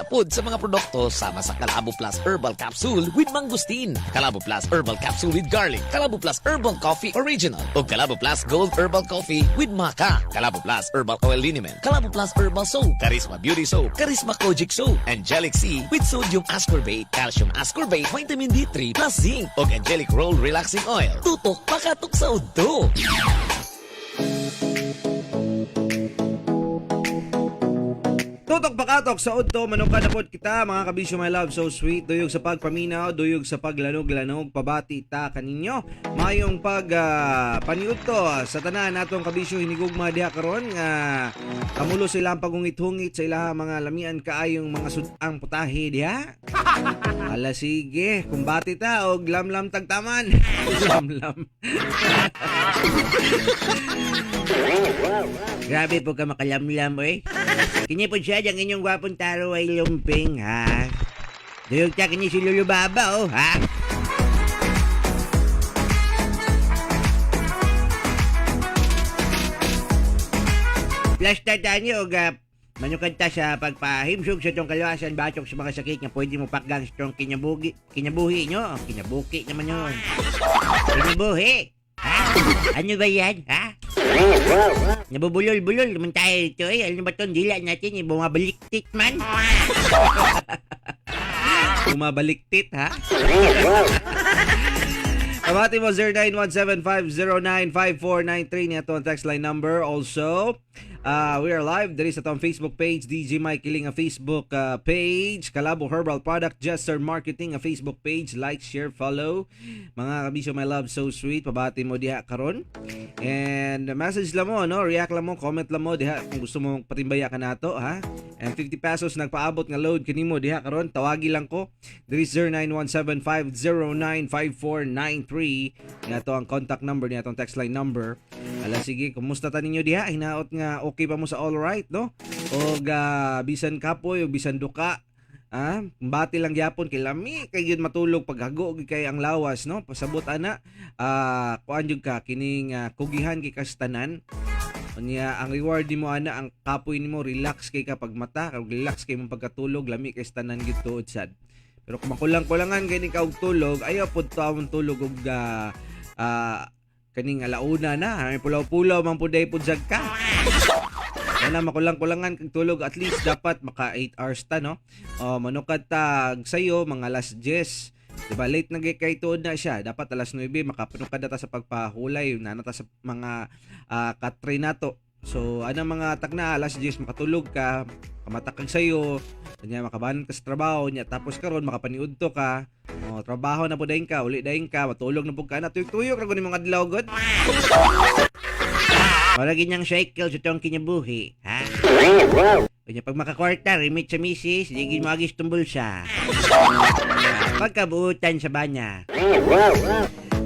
pod sa mga produkto sama sa Calabo Plus Herbal Capsule with Mangustin, Calabo Plus Herbal Capsule with Garlic, Calabo Plus Herbal Coffee Original, o Calabo Plus Gold Herbal Coffee with Maca, Calabo Plus Herbal Oil Liniment, Calabo Plus Herbal Soap, Charisma Beauty Soap, Charisma Kojic Soap, Angelic C with Sodium Ascorbate, Calcium Ascorbate, Vitamin D3 plus Zinc, o Angelic Roll Relaxing Oil. Tutok makatok sa udo. Tutok pakatok sa udto, manukad na pod kita mga kabisyo my love, so sweet. Duyog sa pagpaminaw, duyog sa paglanog-lanog, pabati ta kaninyo. Mayong paniudto sa tanan natong kabisyo hinigugma diha karon nga kamulo sila ang pagungit-hungit sa ilaha mga lamian kaayong mga sudang putahe diha. Ala sige, kumbati ta og lamlam tagtaman. Lamlam. Grabe po ka makalamlam oy. Kini po siya ang inyong gwapong taro ay lumping, ha? Duyog siya kini si Lulu Baba, oh, ha? Plus tata niyo, manukad ta sa pagpahimsog sa itong kalawasan, batok sa mga sakit nga pwede mo pakgang sa itong kinabuhi nyo. Kinabuki naman yun. Kinabuhi! Ha? Ano ba yan, ha? Nabubulol-bulol naman tayo ito eh. Alam ba itong dila natin eh? Bumabaliktit man. Bumabaliktit ha? Kamati mo 0917509549 niya ito ang text line number. Also, we are live. There is itong Facebook page. DJ Mike Kiling ang Facebook page. Calabo Herbal Product Jester Marketing ang Facebook page. Like, share, follow. Mga kabisyo my love, so sweet. Pabati mo diha karon. And message lang mo, no? React lang mo, comment lang mo diha kung gusto mo patimbaya ka nato, ha? And 50 pesos nagpaabot nga load kanimo diha karon. Tawagi lang ko. There is 0917509549 nga to ang contact number niya, itong text line number. Ala sige, kumusta ta ninyo diha? Hinaot nga okay pa mo sa all right, no? O bisan kapoy o bisan duka, bati lang gyapon kay lami kay gyud matulog paghago kay ang lawas, no? Pasabot ana kuan jud ka kining kugihan kay kastanan. Unya ang reward nimo ana ang kapoy nimo relax kay kapag mata, relax kay mong pagkatulog, lami kay stanan gyud tuod sad. Pero kung makulang-kulangan kay ka og tulog, ayaw pud taon tulog og kaning alauna na, may pulaw-pulaw man pud day pud jag ka. Ana makulang-kulangan kag tulog, at least dapat maka 8 hours ta, no? Manukad tag sayo mga alas 10. Diba late na kay tuod na siya, dapat alas 9 makapanukad na ta sa pagpahulay na nata sa mga katray nato. So ana mga tagna alas 10 makatulog ka, kamatakag sayo, kanya makabanan ka sa trabaho niya, tapos karon makapaniudto ka, trabaho na po dahin ka, uli dahin ka, matulog na po ka na, tuyok-tuyok na kunin mga adlaw god. Wala ganyang cycle sa itong kinabuhi, ha? Kanya pag makakwarta, remit sa misis, digin mo agis tumbol siya. Pagkabuutan sa banya.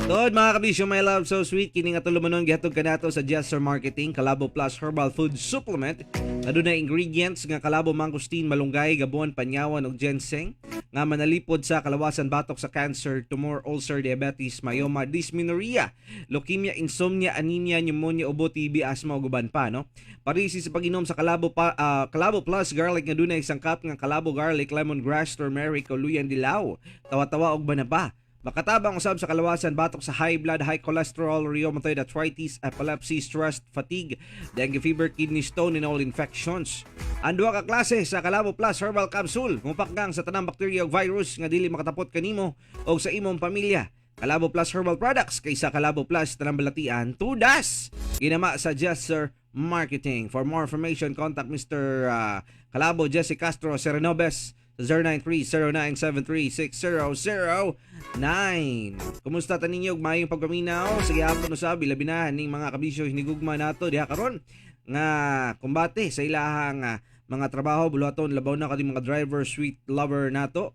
Good mga kabisyo my love, so sweet. Kini nga tulumanon gihatod kanato sa Jester Marketing Calabo Plus Herbal Food Supplement. Aduna ingredients nga Calabo mangustin, malunggay, gabuan, panyawan ug ginseng nga manalipod sa kalawasan batok sa cancer, tumor, ulcer, diabetes, myoma, dysmenorrhea, leukemia, insomnia, anemia, pneumonia, ubo, TB, asthma ug uban pa, no? Parisi sa pag-inom sa Calabo Plus Garlic nga dunay isang cup nga Calabo Garlic, lemongrass, turmeric, luyan dilaw, tawa-tawa ug banaba. Makatabang usab sa kalawasan batok sa high blood, high cholesterol, rheumatoid arthritis, epilepsy, stress, fatigue, dengue fever, kidney stone, and all infections. Ang duha ka klase sa Calabo Plus Herbal Capsule, mupakgang sa tanang bakterya ug virus nga dili makatapot kanimo o sa imong pamilya. Calabo Plus Herbal Products kaysa Calabo Plus tanang balatian, tudas. Ginama sa Jester Marketing. For more information, contact Mr. Calabo Jesse Castro Serenobes sa 0939-736-0009. Kumusta ta ninyo? Mayong pagpaminaw. Sige hapon usab labi na ning mga kabisyo hinigugma nato diha karon nga kumbate sa ilahang mga trabaho buluhaton labaw na kadi mga driver sweet lover nato.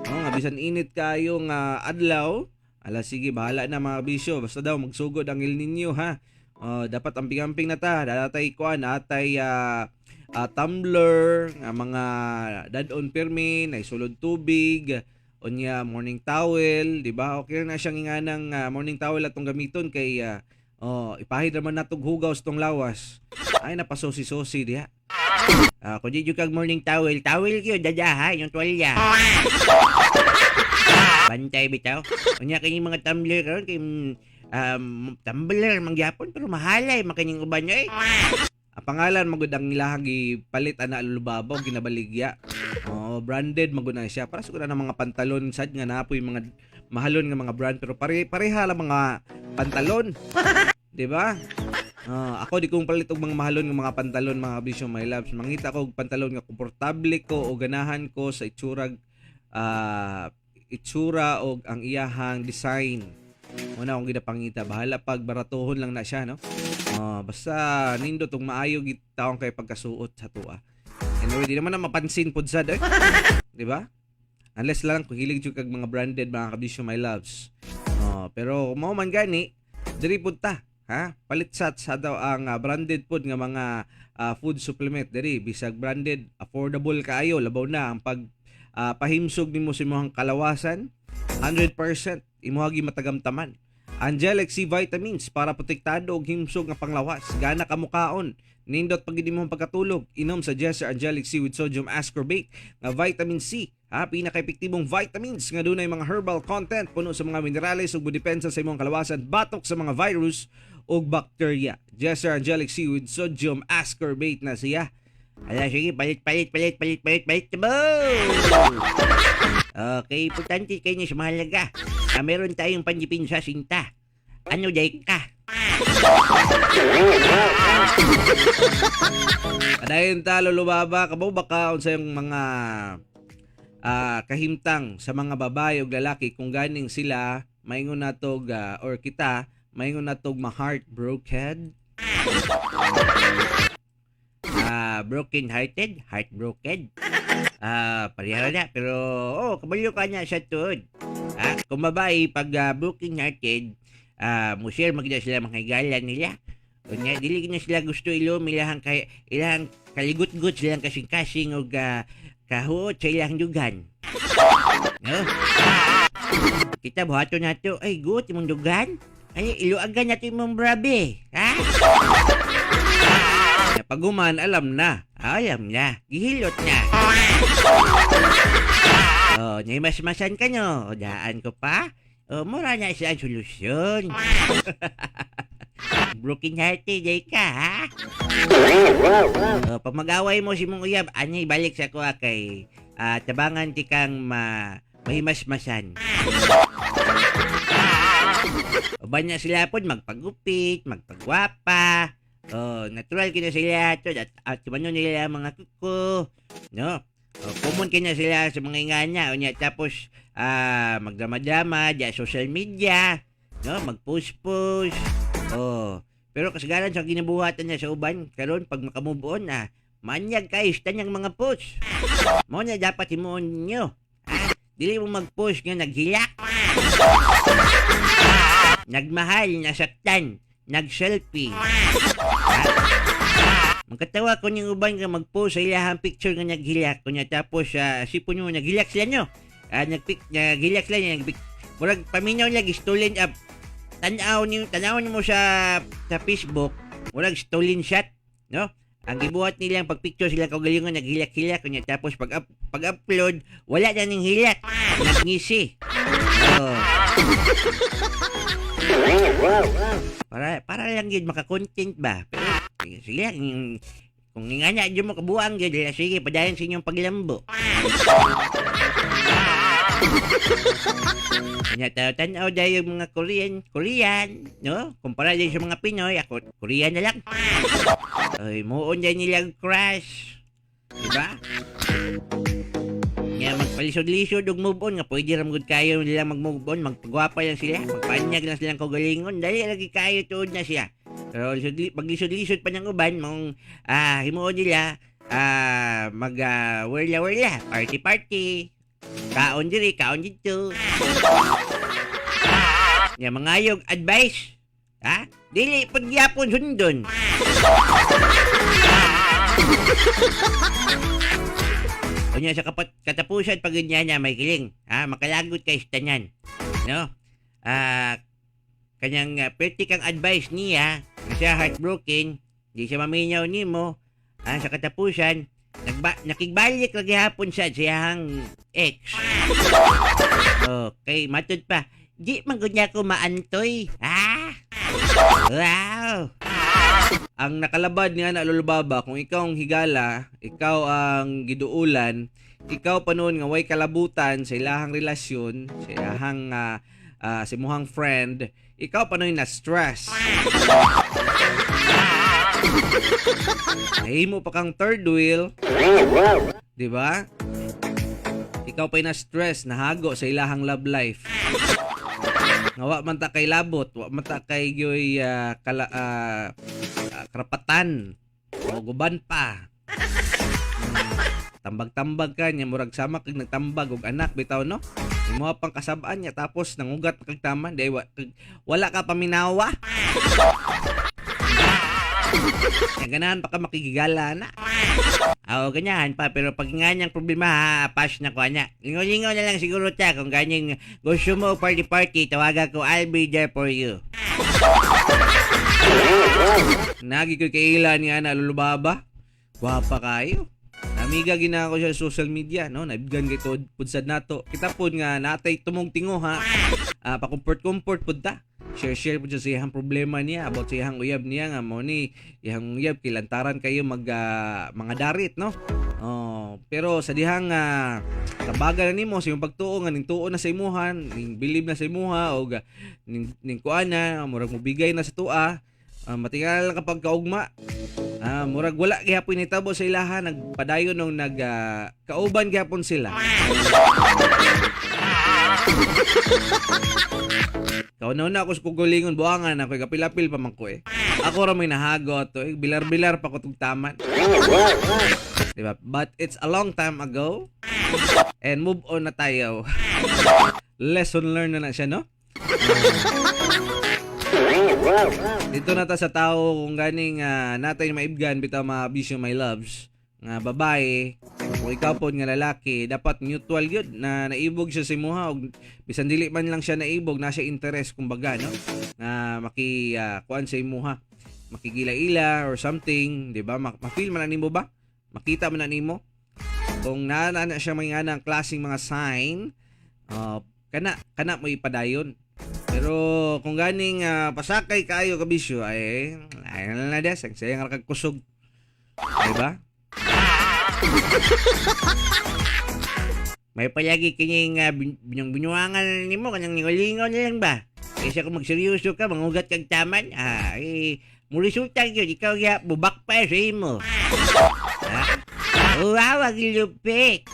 Nga bisan init kayo nga adlaw. Ala sige bahala na mga kabisyo, basta daw magsugod ang El Nino, ha. Dapat amping-amping na ta. Datay kuan atay tumbler, mga dadon permi, na sulod tubig, unya morning towel, di ba? Okay na siyang inganang morning towel atong gamiton kay ipahid naman natog hugaw sa tong lawas. Ay napasosi-sosi diha. Kung di kag morning towel yun, dadaha, yung tuwalya. Bantay bitaw. Unya kayong mga tumbler karon kay tumbler mangyapon pero mahalay makaning uban nyo eh. Ang pangalan magud ang ilahang gipalit ana lulubabaw ginabaligya. Branded magud na siya para siguro na mga pantalon sad nga napoy mga mahalon nga mga brand pero pareha lang mga pantalon. 'Di ba? Ako di kong palit og mga mahalon nga mga pantalon mga kabisyo my loves. Mangita ko og pantalon nga komportable ko o ganahan ko sa itsura og ang iyahang design. Una akong ginapangita bahala pag baratohon lang na siya no. Basta nindot og maayo gid taong kay pagkasuot sa tuwa. Anyway, di naman na mapansin pud sad eh. Di ba? Unless lang kung hilig jud kag mga branded mga kabisyo my loves. Pero mao man gani diri pud ta. Palit sa daw ang branded food nga mga food supplement diri bisag branded affordable kaayo labaw na ang pag pahimsog nimo sa imong kalawasan 100% imuhagi matagamtaman. Angelic C vitamins para protektado og himsog nga panglawas gana kamukaon nindot pag mo pagkatulog inom sa Jesser Angelic C with sodium ascorbate nga vitamin C. Pinaka-epektibong vitamins nga dunay mga herbal content puno sa mga minerales ug modepensa sa imong kalawasan batok sa mga virus ug bacteria. Jesser Angelic C with sodium ascorbate na siya. Sige, palit. Okay, importante kayo niya sa mahalaga. Meron tayong panjipin sa sinta. Ano day ka? Padayon talo lubaba kabaw baka unsa yung mga kahimtang sa mga babae o lalaki kung ganing sila maingon natog or kita maingon natog ma-heartbroken. Broken-hearted, heartbroken. Parehara na pero kabalo ka niya sa tuod. Kung babae pag broken-hearted, share magda sila mga higalan nila. Unya dili na sila gusto ilom ilahang kaligut-gut silang kasing-kasing og kahuot sa ilang dugan. No? Kita buhaton nato, ay gut imong dugan. Ay iluagan nato imong brabe. Paguman alam na. Gihilot na. Naimas-masan ka nyo. Daan ko pa. Mura na siya ang solusyon. Broken hearted day ka, ha? Pag mag-away mo si mong uyab, anyay balik sa ko kay tabangan ti kang mahimas-masan. Uban na sila po magpagupit, magpagwapa. Natural kina sila to at kumano nila mga kuko, no? Common kina sila sa mga inganya unya tapos magdrama-drama sa social media, no? Mag-post. Pero kasagaran sa ginabuhatan niya sa uban karon pag makamove on manyag kayo sa tanyang mga post. Mo na dapat himuon niyo. Dili mo mag-post nga naghilak. Nagmahal, nasaktan, nag-selfie. Magkatawa ko niyong uban nga mag-post sa ilahang picture nga naghilak kunya tapos sipon nyo naghilak sila nyo. Naghilak sila niya. Murag paminaw lagi stolen up. Tanaw niyo mo sa Facebook. Murag stolen shot, no? Ang gibuhat nilang pag-picture sila kaugalingon naghilak-hilak kunya tapos pag-upload wala na ning hilak. Nagngisi. Para lang yun maka-content ba? Pero sige, kung nga na dyan mo kabuang yun, sige, padayon sa inyong paglambo. Tanaw dahil yung mga Korean, no? Kumpara din sa mga Pinoy, ako, Korean na lang. Muon dyan nilang crush. Diba? Nga magpalisod-lisod og move on nga pwede ramgod kayo nila mag-move on, magpagwapa lang sila, magpanyag lang silang kaugalingon, dali lagi kayo tuod na siya. Pero paglisod-lisod pa ng uban mong himuon nila mag-werla, party, kaon diri, kaon dito. Nga mangayog advice, dili pagyapon sundon. Kunya sa katapusan pag niya may kiling, makalagot kay stanyan, no? Kanyang perti kang advice niya, na siya heartbroken, di siya maminaw nimo, Sa katapusan, nakigbalik lagi hapon sa siyang ex. Okay, matod pa. Di man gud niya ko maantoy. Wow. Ang nakalabad niya na lulubaba, kung ikaw ang higala, ikaw ang giduulan, ikaw pa noon nga way kalabutan sa ilahang relasyon, sa ilahang sa imuhang friend, ikaw pa noon na stress. Nahimo pa kang third wheel, di ba? Ikaw pa na stress, nahago sa ilahang love life. Nga wa man ta kay labot, wa man ta kay gyoy karapatan o guban pa. Tambag-tambag ka niya, murag sama kag nagtambag og anak bitaw no. Imo pang kasabaan niya tapos nangugat kag taman, day wala ka paminawa. Ganahan pa ka makikigala na. Ganyan pa. Pero pag nga niyang problema, pass na ko niya. Lingaw-lingaw na lang siguro siya. Kung ganyan gusto mo party-party, tawagan ko, I'll be there for you. Nagi ko kay ila ni ana lulubaba. Gwapa kayo. Amiga gina ko sa social media no, nabigyan kay tod pudsad nato. Kita pod nga natay tumong tingo ha. Pa-comfort pud ta. Share po siya sa iyang problema niya about sa iyang uyab niya nga mo ni iyang uyab kilantaran kayo mga darit no. Pero sa dihang tabagan na nimo sa imong pagtuo nga ning tuo na sa imuhan, ning believe na sa imuha o ning kuana murag mobigay na sa tua. Matingal kapag kaugma. Murag wala gihapon nitabo sa ilaha, nagpadayon nung kauban gihapon sila. Kauna-una ako sa kugulingon, buwangan ako, kapilapil pa man ko eh. Ako ra may nahagot, bilar-bilar pa ko tugtaman. Diba? But it's a long time ago, and move on na tayo. Lesson learned na siya, no? Dito na ta sa tao kung ganing natay maibgan bitaw mga bisyo my loves nga babae kung ikaw po nga lalaki dapat mutual yun na naibog siya sa imuha og bisan dili man lang siya naibog na siya interest kumbaga no na kuan sa imuha makigila-ila or something di ba ma-feel man nimo ba makita man nimo kung naa siya may nga ng klaseng mga sign kana mo ipadayon. Pero kung ganing pasakay kayo kabisyo ay na des ang sayang ra kag kusog. Diba? May palagi kining binyang-binyuangan nimo kanyang ningolingon na lang ba? Kaysa kung magseryoso ka, mangugat kag taman, mulisultang yun, ikaw bubak pa sa imo. Wow, ang lupit.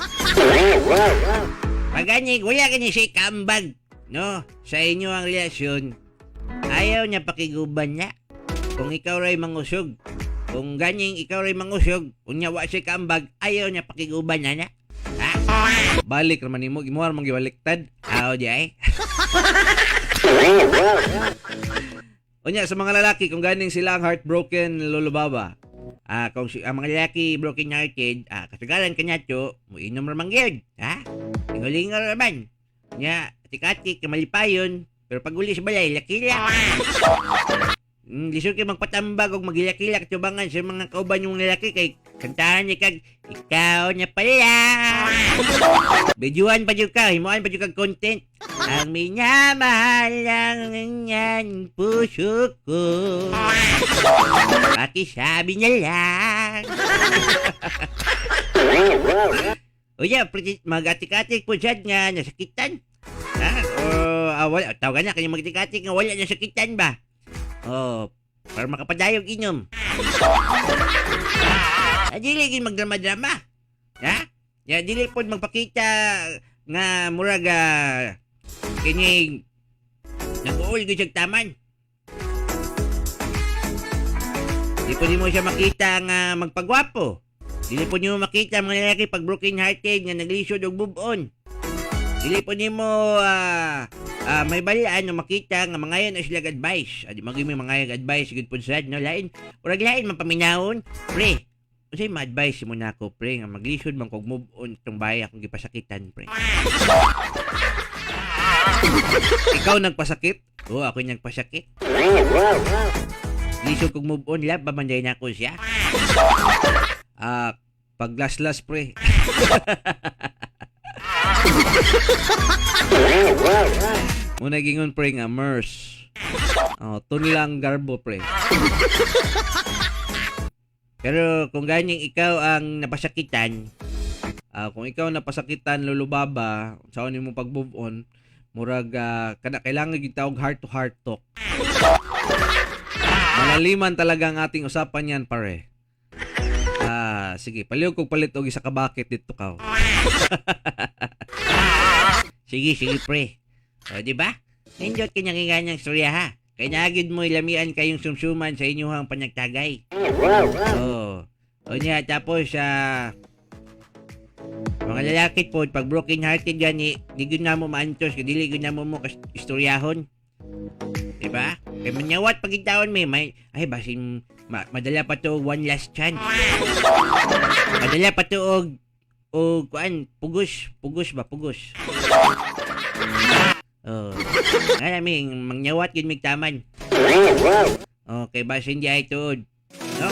Pagani, wala ka niya siya kambag. No, sa inyo ang relasyon, ayaw niya pakiguban niya. Kung ikaw ray mangusog, kung ganyang ikaw ray mangusog, kung niya wa siya kambag, ayaw niya pakiguban niya. Balik naman nimo, gimuhar mong giwaliktad. Di ay. Unya sa mga lalaki kung ganing sila ang heartbroken lulubaba. Kung ang mga lalaki broken hearted, kasagaran kanya to, muinom ra mangyod. Lingaw-lingaw naman. Nya, tikati kamalipayon, pero pag uli sa balay, lakilak. Lisod kayo magpatambag o magilakilak tubangan sa mga kauban yung lalaki kay kantahan niya kag ikaw niya pala. Bidyuhan pa dyan ka, himuan pa dyan kag content. Ang minamahal lang yan puso ko. Pakisabi niya lang. Uya, mag-atik-atik po dyan nga nasakitan. Wala, tawagan niya, kanyang mag-atik-atik nga wala nasakitan ba? Para makapadayog inyom. Dili magdrama-drama. Dili po magpakita nga murag kining nag-uul ko siyang taman. Di po mo siya makita nga magpagwapo. Dili po niyo makita mga lalaki pag broken hearted nga naglisod og move on. Dili po nimo may balaan nga makita nga mangayon na sila advice. Adi magimi mangayon advice good po sad no lain. Urag lain man paminahon. Pre, unsay ma-advise mo nako pre nga maglisod man kog move on tong bahay akong gipasakitan pre. Ikaw nagpasakit? Oo, ako nagpasakit. Lisod kog move on lab ba manday nako siya. Paglaslas pre. Muna gingon pre nga MERS. Tunlang garbo pre. Pero kung ganyang ikaw ang napasakitan, Kung ikaw napasakitan lulubaba, sa mo pag-move on, murag kailangan gitawag heart to heart talk. Malaliman talaga ang ating usapan yan pare. Sige, palihog kog palit og isa ka bucket dito ka. sige pre. O, di ba? Nindot kanyang inganyang storya ha. Kaya nagid mo ilamian kayong sumsuman sa inyong panagtagay. O niya, tapos mga lalaki po, pag broken hearted gani, di gud na mo maantos, dili gud na mo istoryahon. Diba? Kaya manyawat pagkitaon may basin, madala pa to one last chance. Madala pa to pugos ba? Alaming, mangyawat yun migtaman. Okay, basin di ay tuod. No?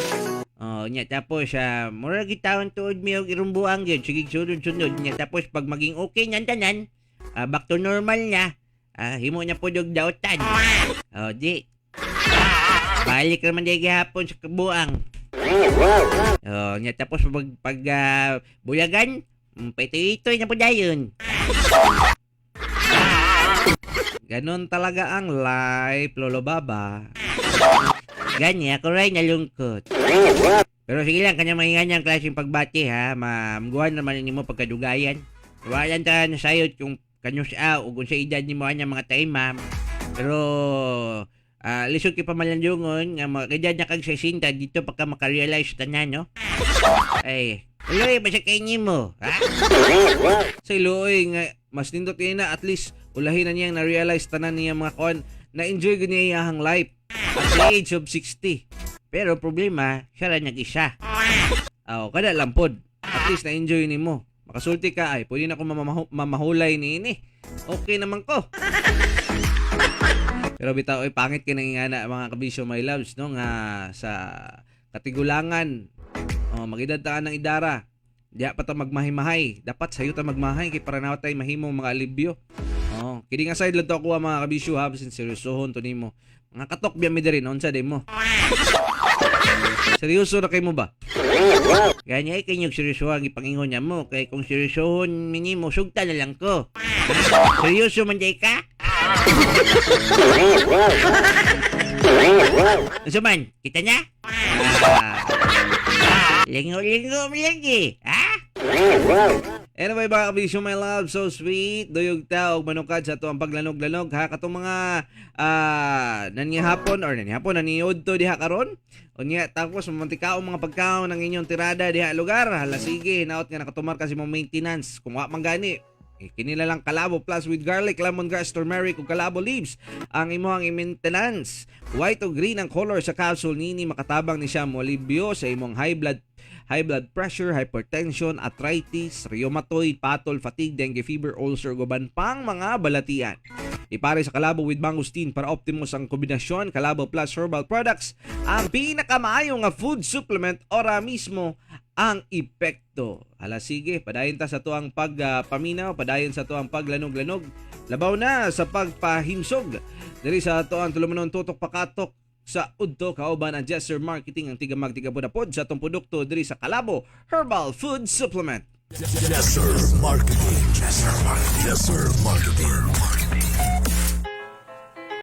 Nya tapos mura gitawon tuod mi og irumbuang gyud sige sunod nya tapos pag maging okay nyan tanan back to normal na himo nya pud og daotan di balik naman di gihapon sa kabuang nya tapos pag buyagan paitoy na pud dayon. Ganon talaga ang life, Lolo Baba. Ganya, ako rin nalungkot. Pero sige lang, kanya mahinganyang klaseng pagbati ha. Mamguhan naman mo pagkadugayan. Walan ta nasayot kung kanyo siya o kung sa edad ni mo kanya mga taimam. Pero lisod ki pamalandungon nga mga edad na kag 60 dito pagka makarealize tanan no. Ay, uloy ba sa kanyi mo? Ha? Sa iloy nga mas nindot kayo na at least ulahin na niyang na-realize tanan niya mga kon na-enjoy ko niya iyahang life at the age of 60. Pero problema, siya lang nag-isa. Kada lang pod. At least na-enjoy ni mo. Makasulti ka ay pwede na ako mamahulay ni ini. Okay naman ko. Pero bitaw ay pangit ka nangingana mga kabisyo my loves no nga sa katigulangan. Magidad taan ng idara. Diya pa ta magmahimahay. Dapat sayo ta magmahay kay para nawa tay mahimong mga alibyo. Kini nga side lang to ako mga kabisyo ha bisin seryosohon to nimo. Mga katok biya mi diri unsa day mo. Seryoso na kay mo ba? Ganya ay kanyog seryoso ang ipangingon niya mo. Kaya kung seryosohon minimo, sugta na lang ko. Seryoso man day ka? Ano man? Kita niya? Lingo-lingo mo lagi. Ha? Anyway mga kabisyo my love, so sweet. Duyog ta og manukad sa to ang paglanog-lanog ha. Katong mga naniyod to diha karon. Unya tapos mamantikaon mga pagkaon ng inyong tirada diha lugar. Hala sige, naot nga nakatumar kasi mo maintenance. Kung wa man gani, kinila lang Calabo Plus with garlic, lemongrass, turmeric ug Calabo leaves ang imong maintenance. White o green ang color sa capsule nini makatabang ni siya mo alibyo sa imong high blood pressure, hypertension, arthritis, rheumatoid, patol, fatigue, dengue fever, ulcer, guban pang mga balatian. Ipare sa Calabo with mangosteen para optimum ang kombinasyon. Calabo Plus Herbal Products ang pinakamaayo nga food supplement ora mismo ang epekto. Hala sige, padayon ta sa tuang pagpaminaw, padayon sa tuang paglanog-lanog. Labaw na sa pagpahimsog. Diri sa tuang tulumanon tutok pakatok sa udto kauban ang Jesser Marketing ang tigamag-tigabudapod sa atong produkto diri sa Calabo Herbal Food Supplement. Jesser Marketing. Jesser Marketing.